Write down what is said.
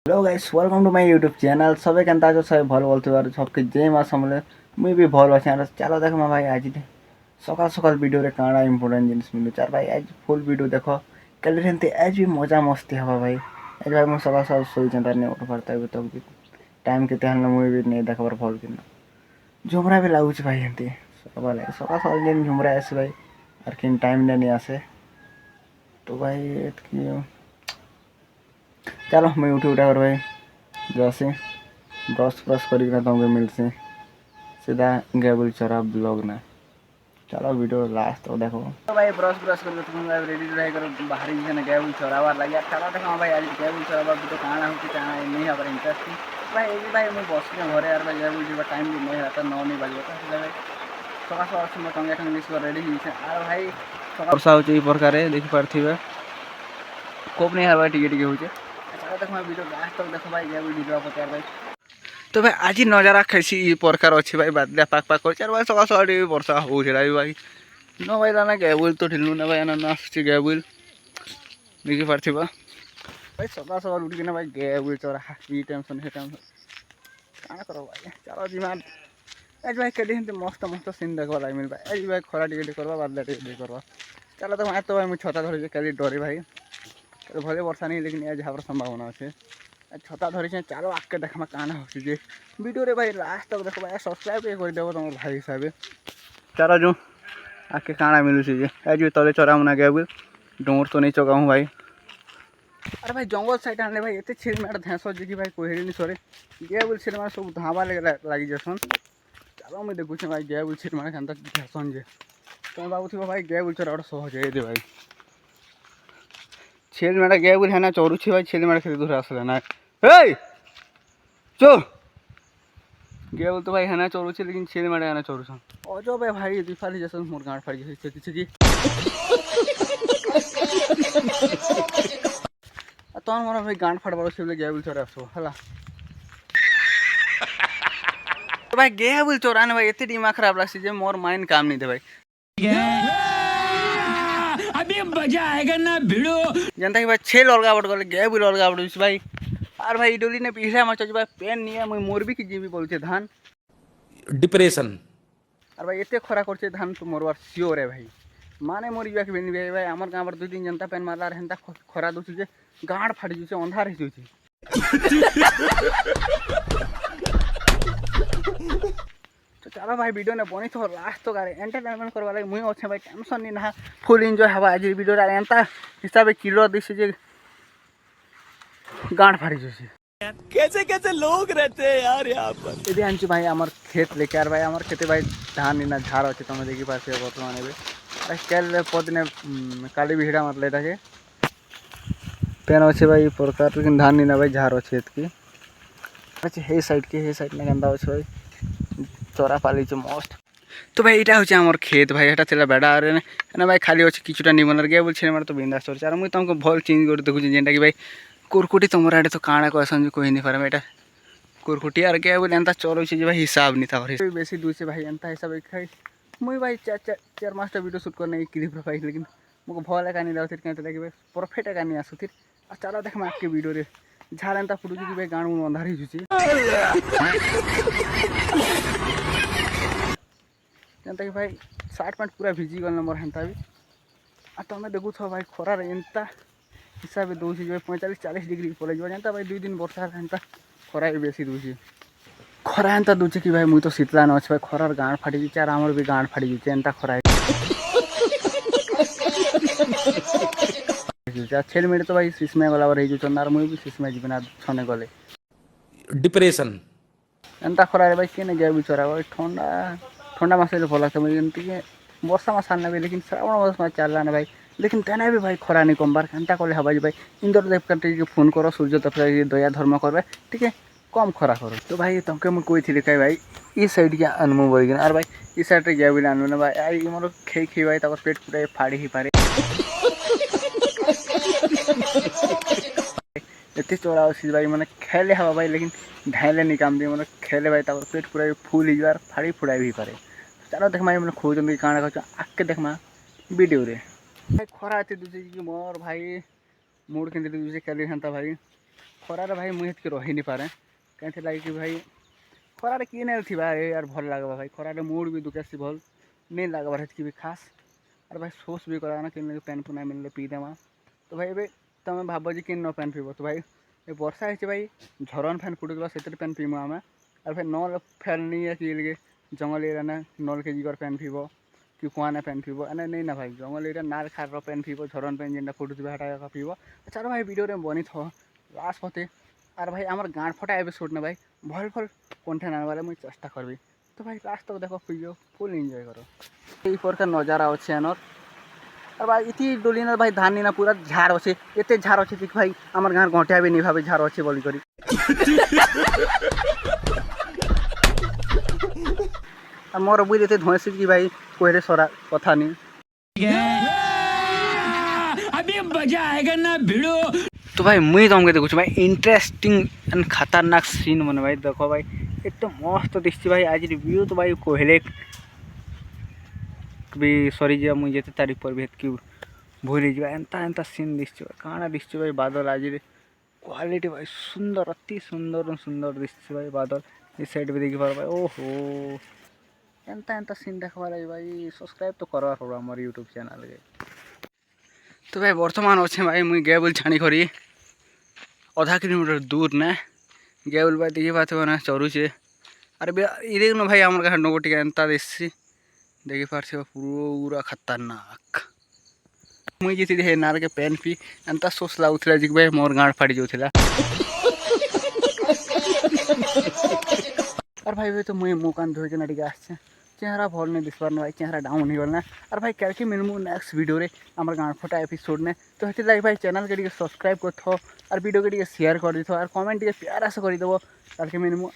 Hello guys welcome to my YouTube channel सबे केनता जो सब भल बोलते सबके जय माँ समले मुई भी भल अच्छे चलो देख भाई आज सकाल सकाल वीडियो रे काଣା इंपोर्टेंट जिनिस मिलू चार भाई आज फुल वीडियो देख कल सेमती आज भी मजा मस्ती हवा भाई आज भाई मुझे सकाल सकाल सोई चंदा नहीं उठ पारता है तक भी टाइम के मुई भी नहीं देखबार भल कि झुमरा भी लगुच भाई एमती सकाल सकाल सकाल दिन झुमरा आसे भाई और किन टाइम नहीं आसे तो भाई चलो मैं उठी उठा कर भाई जैसे ब्रश ब्रश कर तुमको मिलसे सीधा गेबुल चरा ब्लॉग ना चलो वीडियो लास्ट तक देखो तो भाई ब्रश ब्रश कर तुम रेडी रह कर बाहर ही ना गेबुल चरावार लगे चलो देखो भाई आज गेबुल चरावा वीडियो काना हो कि काना नहीं हमारे इंटरेस्ट भाई ये भाई मैं बस में घरे यार भाई गेबुल जी टाइम भी नहीं रहता 9 नहीं बजे भाई सका सका मैं तुम इंग्लिश रेडी और भाई वर्षा हो प्रकार देखी पार्थिवे कोप नहीं हर भाई टिके टिके होचे चलो देखो वीडियो लास्ट तक देखो भाई गेबुल वीडियो पचार भाई तो भाई आज नजारा कैसी प्रकार अच्छे भाई बादलिया पाक पाक कर भाई सका सका वर्षा हो भाई न भाई ना गेबुल तो ठिलू ना भाई ना आसुची गेबुल देखी पार्थिव भाई सका सका उठिकिना भाई गेबुल चरा ये टेंशन से टेंशन काना करो भाई चलो जिमान आज भाई कभी मस्त मस्त सीन देखा लगे मिल भाई आज भाई खरा टिके करवा बादलिया टिके करवा चलो तो मैं मुझे छता धरी कल डरी भाई भले वर्षा नहीं लेकिन आज हमारा संभावना अच्छे छता धरी चलो आके देखा काना हो वीडियो रे भाई लास्ट तक देखो भाई सब्सक्राइब करदेव तुम भाई हिसाब चलो जो आके काना मिलू आज भी तले चरा ना गया डोर तो नहीं चगाऊँ भाई अरे भाई जंगल साइड आने भाई एत छिड़ मेट धेस जी भाई कोहेड़ी नहीं सरे गया बोल छिड़ मार सब धावा लगी जासन चलो मुझे देखुच भाई गया बोल छिड़ मार खान धेसन जे तुम भावुथ भाई गया बोल चरा गोटे सहज दे भाई छेल मेटा गया बोल है ना चढ़ुची भाई छेल मेटा खेल दूर आसला ना चो गया बोल तो भाई है ना चढ़ुची लेकिन छेल मेटा है ना चढ़ुसन अजो भाई दीपाली जैसे मोर गाँठ फाड़ी जाए किसी तुम मोर भाई गाँठ फाड़बार से गया बोल चढ़ा आसो है तो भाई गया बोल चोराने भाई एत दिमाग खराब लगे मोर माइंड काम नहीं दे भाई अभी मजा आएगा ना भिड़ो जनता की भाई छेल अलगा बट गले गया बोल अलगा बट भाई और भाई डोली ने पीछे मच भाई पेन नहीं है मुझे मोरबी की जीवी बोलते धान डिप्रेशन और भाई एत खरा कर धान तो मोरबार सियोर है भाई माने मोरी जाके बेनी भाई आम गाँव पर 2 दिन जनता पेन मारला हेन्ता खरा दूसरी गाँठ फाटी जाऊे अंधार हो तो चलो भाई वीडियो ने बनी तो लास्ट तो गारे एंटरटेनमेंट करवा लगे मुझे अच्छे भाई टेंशन नहीं ना फुल एंजॉय हवा आज वीडियो एंता हिसाब से किलो दिशे गाँठ फाड़ी जाऊे कैसे कैसे लोग रहते हैं यार यहाँ पर ये आनी भाई आम खेत लेके यार भाई आम खेते भाई धान इना झाड़ अच्छे तुम देखी पास बर्तमान कल पदिने काली भी हिड़ा मतलब था पेन अच्छे भाई प्रकार लेकिन धान नहीं भाई झाड़ अच्छे की अच्छे हे साइड में गंदा अच्छे भाई चरा पाली मस्त तो भाई यहाँ हूँ आम खेत भाई यहाँ चला बेड़ा ना भाई खाली अच्छे किचुटा निमन गया बोल मार तो बिंदास चल मुझे तुमको भल चेंज कर देखुची जेनटा कि भाई कुरकुटी तुम आड़े तो काଣା कहसन कही नहीं पारे यहाँ कुरकुटी और क्या बोले एंता चलुचे भाई हिसाब नहीं था बेसी दूचे भाई एंता हिसाब खाई मुझे भाई 4-5टा वीडियो शूट करने क्लिप रखाई लेकिन मुझे भल एका नहीं लगे क्या भाई परफेक्ट एका नहीं आसुथि चलो देख मैं आपके वीडियो झाड़ एंता फुटुची कि भाई गाँव अंधार ही जनता कि भाई शर्ट पैंट पूरा भिजी गल मोर हेन्ता भी आ तुम देखु भाई खरार एंता हिसाब से दूसरी भाई 45-40 डिग्री पड़े जानता भाई 2 दिन वर्षा हेन्ता खरा भी बेसी दूसरी खरा एंता दूचे कि भाई मुझे तो शीतला न अच्छे भाई खरार गाँठ फाटी जाए और आमर भी गाँठ फाटी जाए एंता खरा छेल मेरे तो भाई सिसमे गला रही चंदार मुझे भी सिसमे जी ना छने गले डिप्रेशन एंता खरा भाई के गया बिचरा भाई ठंडा ठंडा मास भल लगता मुझे एमती वर्षा मास आना भाई लेकिन श्रावण मास में चल रहा भाई लेकिन तेना भी भाई खरा नहीं कमबार एंता कले हवा भाई इंद्रदेव का फोन करो सूर्य देव दया धर्म कर ठीक है कम खरा करो तो भाई तुमके मुझे कोई थी कहीं भाई ये साइड के आनमु बोल और भाई इस साइड गया बोले आनू ना भाई आई मोर खे भाई तक पेट पूरा फाड़ी ही पारे एत चोरा अच्छी भाई मैंने खेले हवा भाई लेकिन ढाइले नहीं काम दिए मैंने खेले भाई तक पेट पूरा फुल ही फाड़ी फुड़ाई भी पारे चलो देख मैंने खोज काଣା कह आके देख वीडियो रे भाई खरा अच्छे दूसरे कि मोर भाई मूड के दूसरे कल हेन्ता भाई खरार भाई मुझे हेतके रही नहीं पारे कहीं लगे कि भाई खरार किए नहीं थी यार भल लगे भाई खरार मूड भी दुखे सी भल नहीं लगे हेतकी भी खास और भाई सोच भी करा ना कि पेन पुना मिलले पी देमा तो भाई ए तुम भाव कि न पेन पीब तो भाई ये वर्षा है भाई झरन फैन फुटुला से पेन पीमु आम और भाई नल फैन नहीं है कि जंगल एरिया ना नल के जिगर पेन पीब कि कुआना पेन पीब एने नहीं ना भाई जंगल एरिया नाल खार पेन पीब झरन पेन जेनटा फुटुवा हाटा पीब चलो भाई वीडियो बनी थो लास्ट होते और भाई आम गाँड फटा एपिसोड ने भाई भल भल कंटेंट आने मुझे चेष्टा करबी तो भाई लास्ट तक देखो वीडियो फुल एंजॉय करो यही प्रकार नजारा अच्छे आनर और भाई इति डोली ना भाई धान ना पूरा झाड़ अच्छे एत झाड़ अच्छे कि भाई आम गाँव घंटिया भी नहीं भावे झाड़ अच्छे बोली करी मोर बुझे एत धोसी कि भाई कोहरे सरा कथा नहीं अभी मजा आएगा ना भिड़ो। तो भाई मुझे तुमके देखुच भाई इंटरेस्टिंग एंड खतरनाक सीन मन भाई देखो भाई एकदम मस्त दिखती भाई आज व्यू तो भाई कोहले भी सरी जा मुझे तारीफ पर भी हेतकी भूली जा एंता एंता सीन दिखती भाई काना दिखती भाई बादल आज क्वालिटी भाई सुंदर अति सुंदर सुंदर दिखती भाई बादल इस साइड भी देखी पार भाई ओहो एंता एंता सीन देखा भाई सब्सक्राइब तो करवा पड़ा हमारे यूट्यूब चैनल के तो भाई बर्तमान अच्छे भाई मुझे गेबुल छाणी करी आधा किलोमीटर दूर ना गेबुल भाई देखी पाते ना चरुचे अरे ये ना भाई आम गाँव नगोटी एंता दिशी देखी पार्थ पूरा खतरनाक मुझे जी नार के पेन पी एंता सोच लगुला जी भाई मोर गाँड फाड़ी जाऊला और भाई भाई तो मुझे मुँह कान धोके ना टे आसे चेहरा भल नहीं दिसबार ना भाई चेहरा डाउन हो गलना और भाई क्या मिलमु नेक्स्ट वीडियो रे आम गाँव फटा एपिसोड ने तो हेती लगे भाई चैनल के सब्सक्राइब कर और वीडियो के शेयर कर दी और कमेंट प्यारा से करदेव ताकि मिलमु।